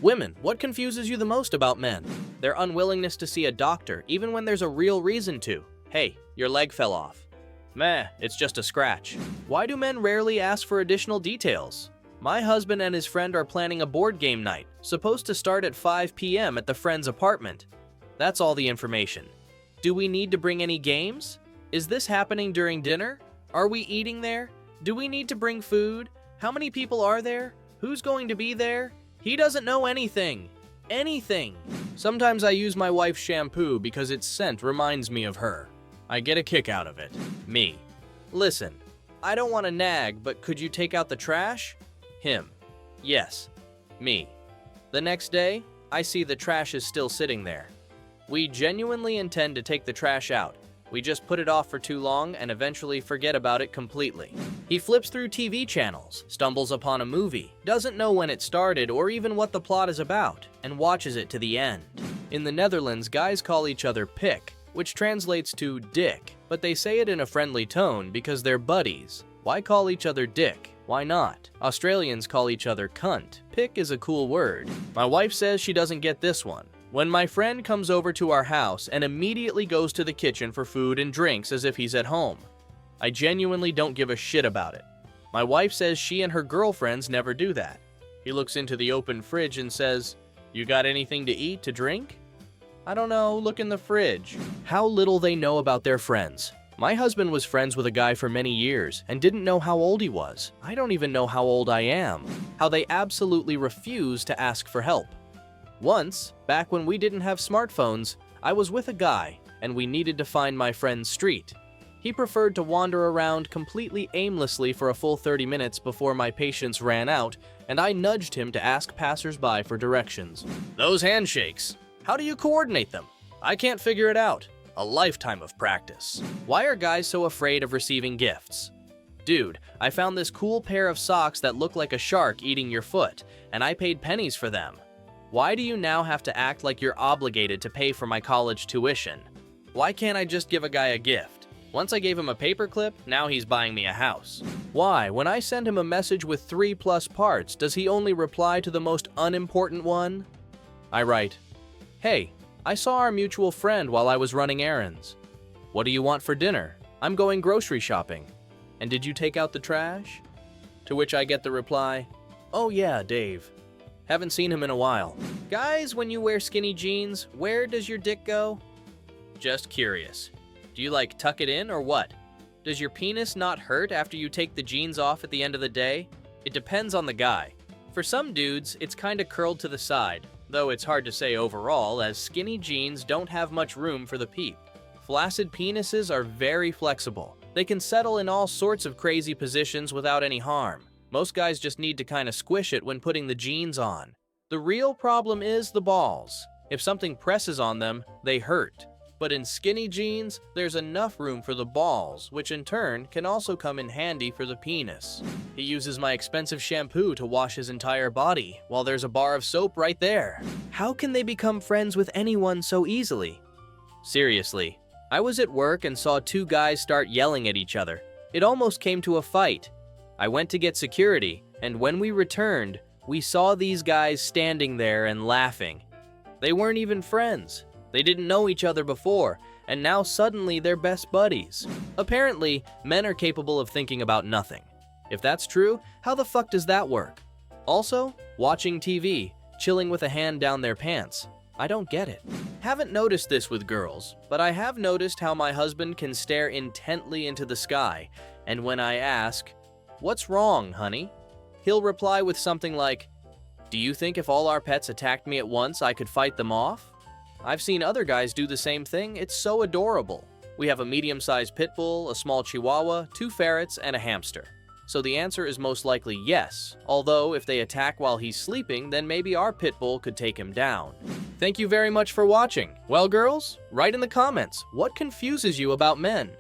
Women, what confuses you the most about men? Their unwillingness to see a doctor, even when there's a real reason to. Hey, your leg fell off. Meh, it's just a scratch. Why do men rarely ask for additional details? My husband and his friend are planning a board game night, supposed to start at 5 p.m. at the friend's apartment. That's all the information. Do we need to bring any games? Is this happening during dinner? Are we eating there? Do we need to bring food? How many people are there? Who's going to be there? He doesn't know anything. Anything. Sometimes I use my wife's shampoo because its scent reminds me of her. I get a kick out of it. Me. Listen, I don't want to nag, but could you take out the trash? Him. Yes. Me. The next day, I see the trash is still sitting there. We genuinely intend to take the trash out. We just put it off for too long and eventually forget about it completely. He flips through TV channels, stumbles upon a movie, doesn't know when it started or even what the plot is about, and watches it to the end. In the Netherlands, guys call each other pik, which translates to dick, but they say it in a friendly tone because they're buddies. Why call each other dick? Why not? Australians call each other cunt. Pik is a cool word. My wife says she doesn't get this one. When my friend comes over to our house and immediately goes to the kitchen for food and drinks as if he's at home, I genuinely don't give a shit about it. My wife says she and her girlfriends never do that. He looks into the open fridge and says, "You got anything to eat, to drink?" I don't know, look in the fridge. How little they know about their friends. My husband was friends with a guy for many years and didn't know how old he was. I don't even know how old I am. How they absolutely refuse to ask for help. Once, back when we didn't have smartphones, I was with a guy and we needed to find my friend's street. He preferred to wander around completely aimlessly for a full 30 minutes before my patience ran out, and I nudged him to ask passersby for directions. Those handshakes, how do you coordinate them? I can't figure it out. A lifetime of practice. Why are guys so afraid of receiving gifts? Dude, I found this cool pair of socks that look like a shark eating your foot, and I paid pennies for them. Why do you now have to act like you're obligated to pay for my college tuition? Why can't I just give a guy a gift? Once I gave him a paperclip, now he's buying me a house. Why, when I send him a message with 3+ parts, does he only reply to the most unimportant one? I write, "Hey, I saw our mutual friend while I was running errands. What do you want for dinner? I'm going grocery shopping. And did you take out the trash?" To which I get the reply, "Oh yeah, Dave. Haven't seen him in a while." Guys, when you wear skinny jeans, where does your dick go? Just curious. Do you like tuck it in or what? Does your penis not hurt after you take the jeans off at the end of the day? It depends on the guy. For some dudes, it's kinda curled to the side, though it's hard to say overall as skinny jeans don't have much room for the peep. Flaccid penises are very flexible. They can settle in all sorts of crazy positions without any harm. Most guys just need to kinda squish it when putting the jeans on. The real problem is the balls. If something presses on them, they hurt. But in skinny jeans, there's enough room for the balls, which in turn can also come in handy for the penis. He uses my expensive shampoo to wash his entire body, while there's a bar of soap right there. How can they become friends with anyone so easily? Seriously, I was at work and saw two guys start yelling at each other. It almost came to a fight. I went to get security, and when we returned, we saw these guys standing there and laughing. They weren't even friends. They didn't know each other before, and now suddenly they're best buddies. Apparently, men are capable of thinking about nothing. If that's true, how the fuck does that work? Also, watching TV, chilling with a hand down their pants. I don't get it. Haven't noticed this with girls, but I have noticed how my husband can stare intently into the sky, and when I ask, "What's wrong, honey?" he'll reply with something like, "Do you think if all our pets attacked me at once, I could fight them off?" I've seen other guys do the same thing. It's so adorable. We have a medium-sized pit bull, a small chihuahua, 2 ferrets, and a hamster. So the answer is most likely yes, although if they attack while he's sleeping, then maybe our pit bull could take him down. Thank you very much for watching. Well, girls, write in the comments, what confuses you about men?